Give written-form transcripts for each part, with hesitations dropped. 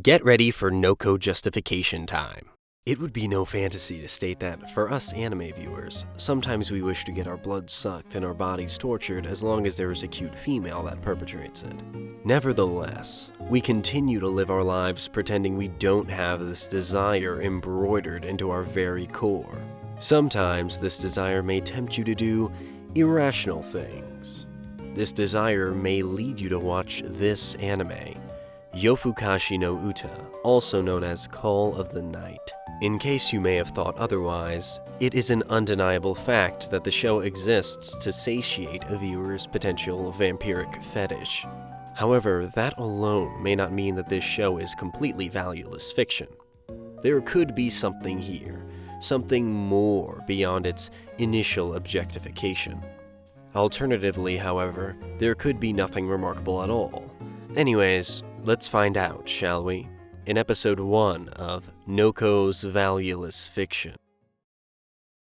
Get ready for Noko justification time. It would be no fantasy to state that, for us anime viewers, sometimes we wish to get our blood sucked and our bodies tortured as long as there is a cute female that perpetrates it. Nevertheless, we continue to live our lives pretending we don't have this desire embroidered into our very core. Sometimes this desire may tempt you to do irrational things. This desire may lead you to watch this anime, Yofukashi no Uta, also known as Call of the Night. In case you may have thought otherwise, it is an undeniable fact that the show exists to satiate a viewer's potential vampiric fetish. However, that alone may not mean that this show is completely valueless fiction. There could be something here, something more beyond its initial objectification. Alternatively, however, there could be nothing remarkable at all. Anyways, let's find out, shall we? In episode 1 of Noko's Valueless Fiction.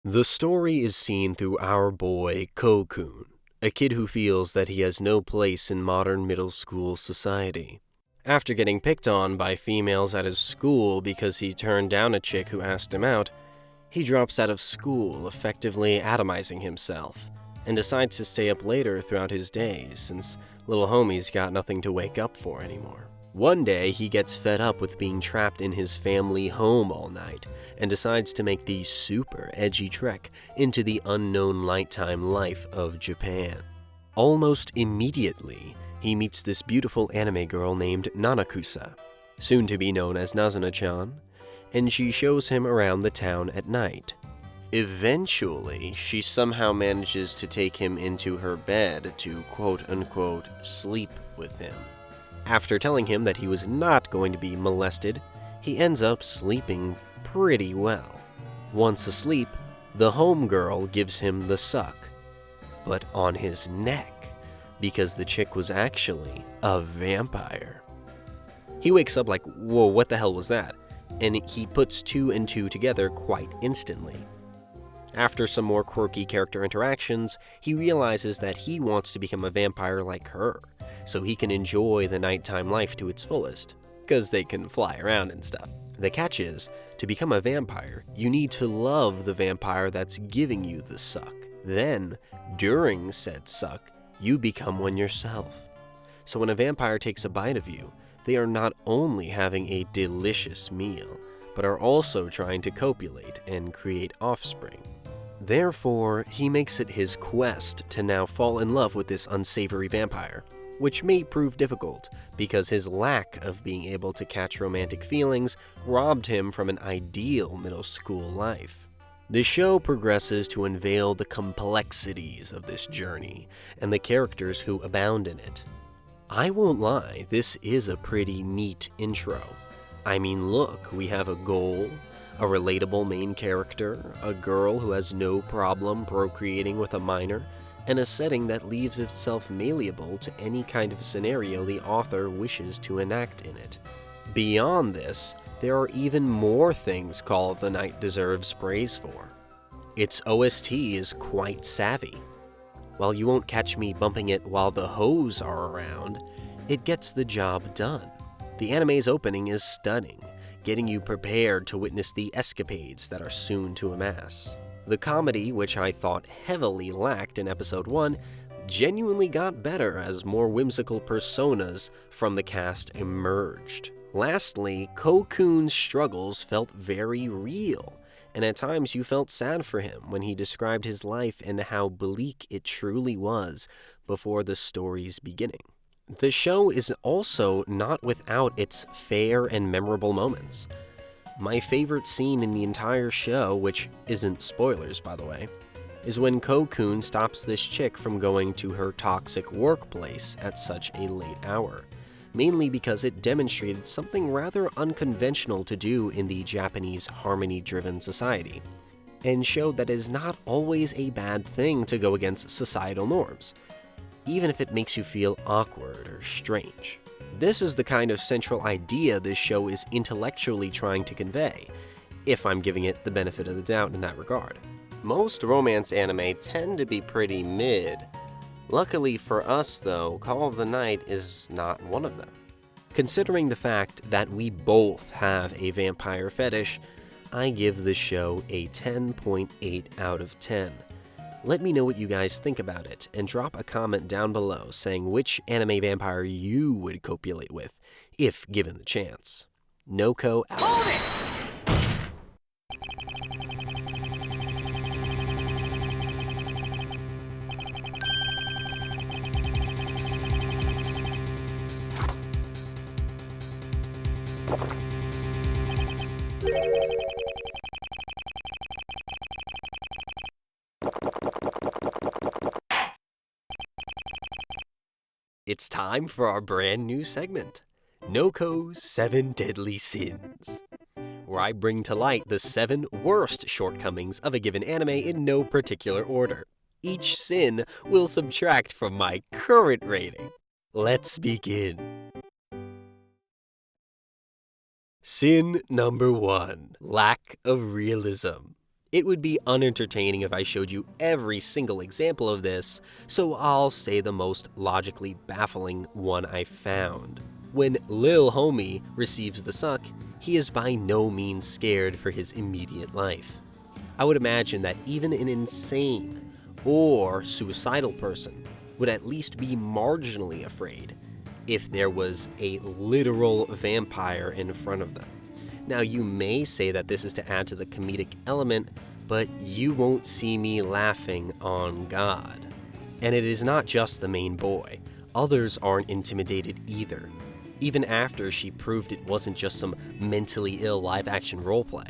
The story is seen through our boy, Ko-kun, a kid who feels that he has no place in modern middle school society. After getting picked on by females at his school because he turned down a chick who asked him out, he drops out of school, effectively atomizing himself, and decides to stay up later throughout his days since little homie's got nothing to wake up for anymore. One day, he gets fed up with being trapped in his family home all night and decides to make the super edgy trek into the unknown nighttime life of Japan. Almost immediately, he meets this beautiful anime girl named Nanakusa, soon to be known as Nazuna-chan, and she shows him around the town at night. Eventually, she somehow manages to take him into her bed to quote-unquote sleep with him. After telling him that he was not going to be molested, he ends up sleeping pretty well. Once asleep, the homegirl gives him the suck, but on his neck, because the chick was actually a vampire. He wakes up like, whoa, what the hell was that? And he puts 2 and 2 together quite instantly. After some more quirky character interactions, he realizes that he wants to become a vampire like her, so he can enjoy the nighttime life to its fullest, because they can fly around and stuff. The catch is, to become a vampire, you need to love the vampire that's giving you the suck. Then, during said suck, you become one yourself. So when a vampire takes a bite of you, they are not only having a delicious meal, but are also trying to copulate and create offspring. Therefore, he makes it his quest to now fall in love with this unsavory vampire, which may prove difficult because his lack of being able to catch romantic feelings robbed him from an ideal middle school life. The show progresses to unveil the complexities of this journey and the characters who abound in it. I won't lie, this is a pretty neat intro. I mean, look, we have a goal, a relatable main character, a girl who has no problem procreating with a minor, and a setting that leaves itself malleable to any kind of scenario the author wishes to enact in it. Beyond this, there are even more things Call of the Night deserves praise for. Its OST is quite savvy. While you won't catch me bumping it while the hoes are around, it gets the job done. The anime's opening is stunning, getting you prepared to witness the escapades that are soon to amass. The comedy, which I thought heavily lacked in episode 1, genuinely got better as more whimsical personas from the cast emerged. Lastly, Ko-kun's struggles felt very real, and at times you felt sad for him when he described his life and how bleak it truly was before the story's beginning. The show is also not without its fair and memorable moments. My favorite scene in the entire show, which isn't spoilers by the way, is when Ko-kun stops this chick from going to her toxic workplace at such a late hour, mainly because it demonstrated something rather unconventional to do in the Japanese harmony-driven society, and showed that it is not always a bad thing to go against societal norms, even if it makes you feel awkward or strange. This is the kind of central idea this show is intellectually trying to convey, if I'm giving it the benefit of the doubt in that regard. Most romance anime tend to be pretty mid. Luckily for us though, Call of the Night is not one of them. Considering the fact that we both have a vampire fetish, I give the show a 10.8 out of 10. Let me know what you guys think about it, and drop a comment down below saying which anime vampire you would copulate with, if given the chance. Noko out. Hold it! It's time for our brand new segment, Noko's 7 Deadly Sins, where I bring to light the 7 worst shortcomings of a given anime in no particular order. Each sin will subtract from my current rating. Let's begin. Sin number 1, lack of realism. It would be unentertaining if I showed you every single example of this, so I'll say the most logically baffling one I found. When Lil Homie receives the suck, he is by no means scared for his immediate life. I would imagine that even an insane or suicidal person would at least be marginally afraid if there was a literal vampire in front of them. Now, you may say that this is to add to the comedic element, but you won't see me laughing on God. And it is not just the main boy. Others aren't intimidated either, even after she proved it wasn't just some mentally ill live-action roleplay.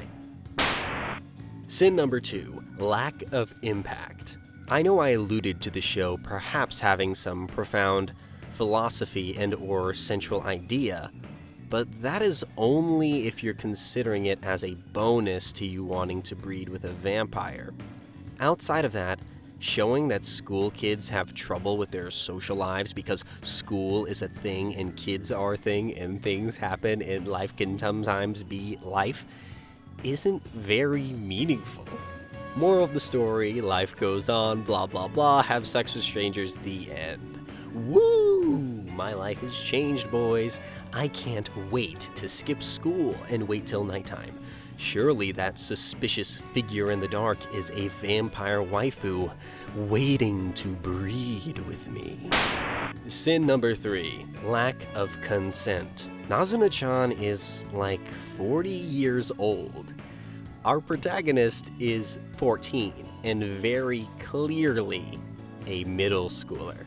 Sin number 2, lack of impact. I know I alluded to the show perhaps having some profound philosophy and or central idea, but that is only if you're considering it as a bonus to you wanting to breed with a vampire. Outside of that, showing that school kids have trouble with their social lives because school is a thing and kids are a thing and things happen and life can sometimes be life isn't very meaningful. Moral of the story, life goes on, blah blah blah, have sex with strangers, the end. Woo! My life has changed, boys. I can't wait to skip school and wait till nighttime. Surely that suspicious figure in the dark is a vampire waifu waiting to breed with me. Sin number 3, lack of consent. Nazuna-chan is like 40 years old. Our protagonist is 14 and very clearly a middle schooler.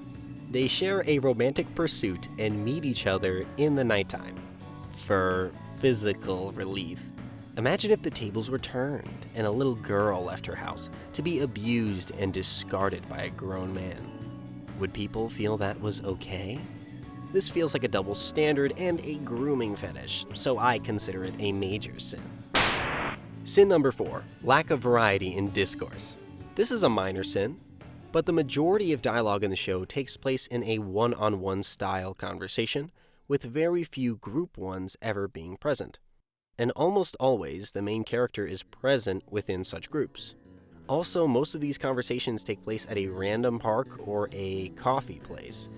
They share a romantic pursuit and meet each other in the nighttime for physical relief. Imagine if the tables were turned and a little girl left her house to be abused and discarded by a grown man. Would people feel that was okay? This feels like a double standard and a grooming fetish, so I consider it a major sin. Sin number 4, lack of variety in discourse. This is a minor sin, but the majority of dialogue in the show takes place in a one-on-one style conversation, with very few group ones ever being present. And almost always, the main character is present within such groups. Also, most of these conversations take place at a random park or a coffee place.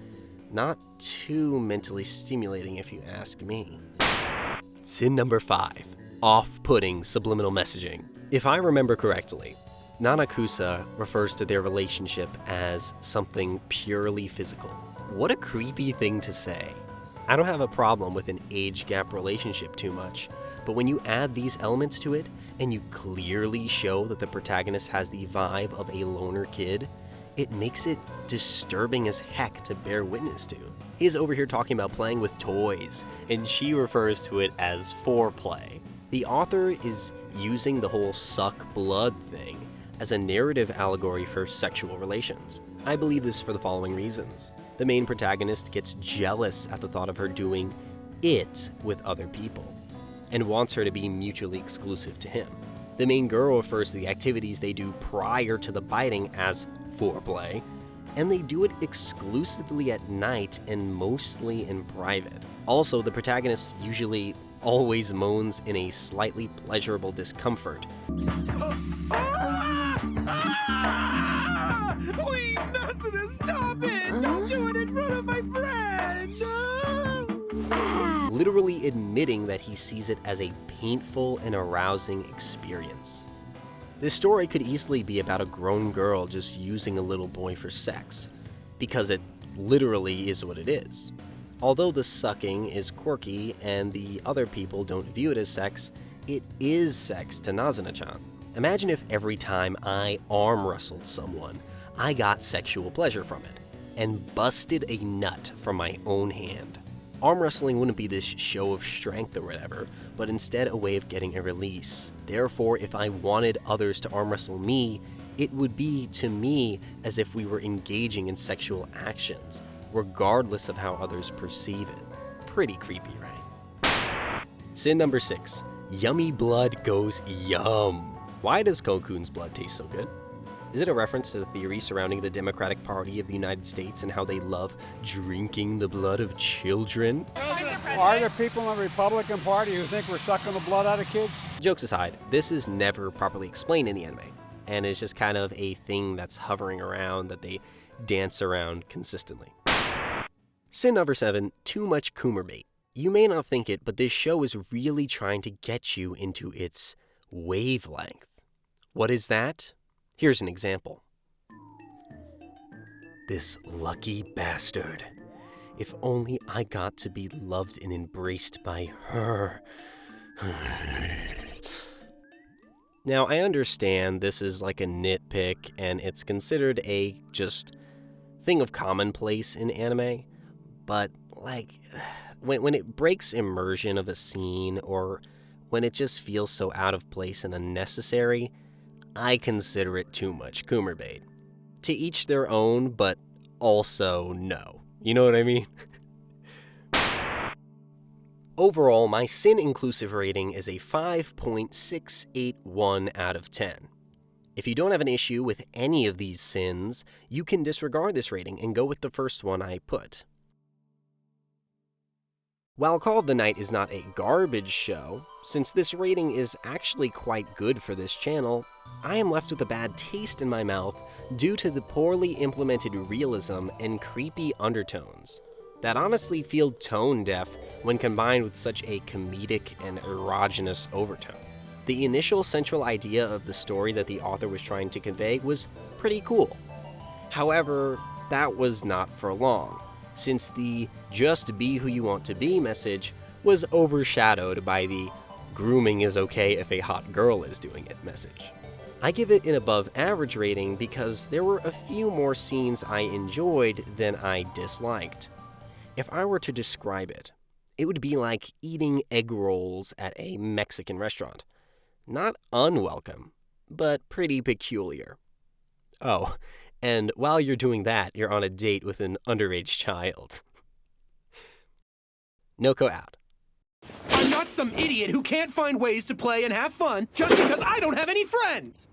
Not too mentally stimulating if you ask me. Sin number 5, off-putting subliminal messaging. If I remember correctly, Nanakusa refers to their relationship as something purely physical. What a creepy thing to say. I don't have a problem with an age gap relationship too much, but when you add these elements to it, and you clearly show that the protagonist has the vibe of a loner kid, it makes it disturbing as heck to bear witness to. He is over here talking about playing with toys, and she refers to it as foreplay. The author is using the whole suck blood thing as a narrative allegory for sexual relations. I believe this for the following reasons. The main protagonist gets jealous at the thought of her doing it with other people, and wants her to be mutually exclusive to him. The main girl refers to the activities they do prior to the biting as foreplay, and they do it exclusively at night and mostly in private. Also, the protagonist usually always moans in a slightly pleasurable discomfort. Please, Nasuna, stop it! Don't do it in front of my friend! literally admitting that he sees it as a painful and arousing experience. This story could easily be about a grown girl just using a little boy for sex, because it literally is what it is. Although the sucking is quirky and the other people don't view it as sex, it is sex to Nazuna-chan. Imagine if every time I arm wrestled someone, I got sexual pleasure from it, and busted a nut from my own hand. Arm wrestling wouldn't be this show of strength or whatever, but instead a way of getting a release. Therefore, if I wanted others to arm wrestle me, it would be to me as if we were engaging in sexual actions, regardless of how others perceive it. Pretty creepy, right? Sin number 6. Yummy blood goes yum. Why does Kokun's blood taste so good? Is it a reference to the theory surrounding the Democratic Party of the United States and how they love drinking the blood of children? Are there people in the Republican Party who think we're sucking the blood out of kids? Jokes aside, this is never properly explained in the anime, and it's just kind of a thing that's hovering around that they dance around consistently. Sin number 7, too much GROOMER bait. You may not think it, but this show is really trying to get you into its wavelength. What is that? Here's an example. This lucky bastard. If only I got to be loved and embraced by her. Now, I understand this is like a nitpick, and it's considered a just thing of commonplace in anime, but like, when it breaks immersion of a scene, or when it just feels so out of place and unnecessary, I consider it too much GROOMER bait. To each their own, but also no. You know what I mean? Overall, my sin inclusive rating is a 5.681 out of 10. If you don't have an issue with any of these sins, you can disregard this rating and go with the first one I put. While Call of the Night is not a garbage show, since this rating is actually quite good for this channel, I am left with a bad taste in my mouth due to the poorly implemented realism and creepy undertones that honestly feel tone deaf when combined with such a comedic and erogenous overtone. The initial central idea of the story that the author was trying to convey was pretty cool. However, that was not for long, since the "just be who you want to be" message was overshadowed by the "grooming is okay if a hot girl is doing it" message. I give it an above average rating because there were a few more scenes I enjoyed than I disliked. If I were to describe it, it would be like eating egg rolls at a Mexican restaurant. Not unwelcome, but pretty peculiar. Oh, and while you're doing that, you're on a date with an underage child. Noko out. I'm not some idiot who can't find ways to play and have fun just because I don't have any friends!